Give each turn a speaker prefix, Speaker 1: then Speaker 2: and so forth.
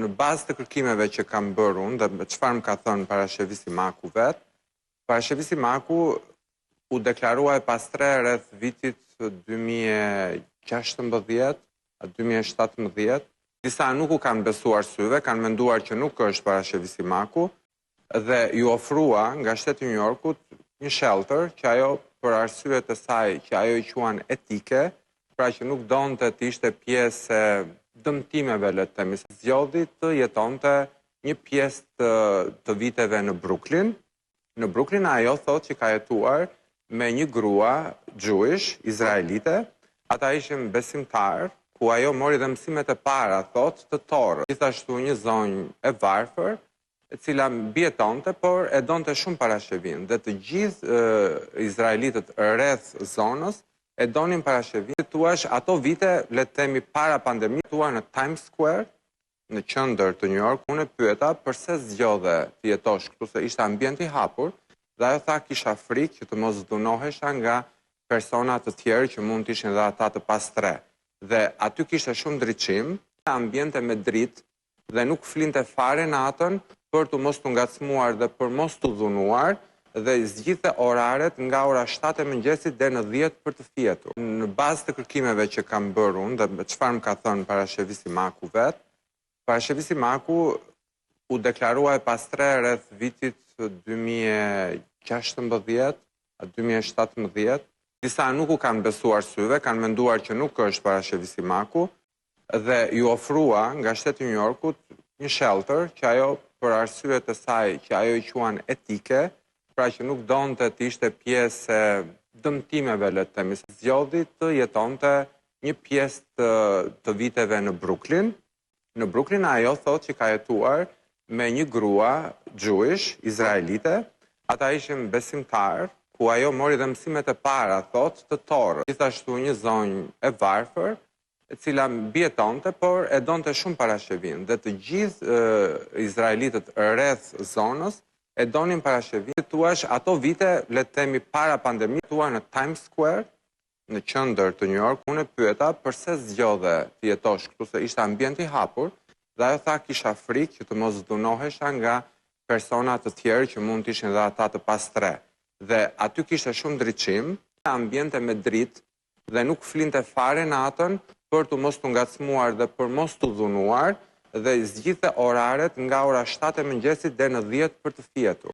Speaker 1: Në bazë të kërkimeve që kam bërë unë dhe çfarë më ka thënë parashevisi Maku vetë, parashevisi Maku u deklarua e pastre rreth vitit 2016-2017. Disa nuk u kanë besuar syve, kanë menduar që nuk është parashevisi Maku dhe ju ofrua nga shteti i New Yorkut një shelter që ajo për arsyet e saj që ajo i quan etike, pra që nuk donte të ishte pjesë e dëmtimeve, le të themi, zgjodhi të jetonte një pjesë të viteve në Brooklyn. Në Brooklyn ajo thot që ka jetuar me një grua Jewish, izraelite, ata ishin besimtar, ku ajo mori dhe mësimet e para, thot, të Torës. Gjithashtu një zonjë e varfër, e cila mbjetonte, por e donte shumë parashevin. Dhe të gjithë izraelitët rreth zonës e donin parashevin. Tuash ato vite, le të themi para pandemi, tua në Times Square, në qendër të New York, unë e pyeta përse zgjodhe të jetosh këtu, se ishte ambient i hapur, dhe ajo tha kisha frikë që të mos dhunohesha nga persona të tjerë që mund të ishin dhe ata të pastre. Dhe aty kishte shumë ndriçim, ambiente me dritë dhe nuk flinte fare natën për të mos të ngacmuar dhe për mos të dhunuar, dhe zgjidhte oraret nga ora 7 e mëngjesit deri në 10 për të fjetur. Në bazë të kërkimeve që kam bërë unë dhe çfarë më ka thënë parashevisi Maku vetë, parashevisi Maku u deklarua e pastre rreth vitit 2016-2017. Disa nuk u kanë besuar syve, kanë menduar që nuk është parashevisi Maku dhe ju ofrua nga shteti i New Yorkut një shelter që ajo për arsyet e saj që ajo i quan etike, pra që nuk donte të ishte pjesë e dëmtimeve, le të themi, zgjodhi të jetonte një pjesë të viteve në Brooklyn. Në Brooklyn ajo thot që ka jetuar me një grua Jewish, izraelite, ata ishin besimtar, ku ajo mori dhe mësimet e para, thot, të Torës. Gjithashtu një zonjë e varfër, e cila mbjetonte, por e donte shumë parashevin. Dhe të gjithë izraelitët rreth zonës e donin parashevin. Tuash ato vite, le të themi para pandemi, tua në Times Square, në qendër të New York, unë e pyeta përse zgjodhe të jetosh këtu, se ishte ambient i hapur, dhe ajo tha kisha frikë që të mos dhunohesha nga persona të tjerë që mund të ishin dhe ata të pastre. Dhe aty kishte shumë ndriçim, ambiente me dritë dhe nuk flinte fare natën për të mos të ngacmuar dhe për mos të dhunuar, dhe zgjidhte oraret nga ora 7 e mëngjesit deri në 10 për të fjetur.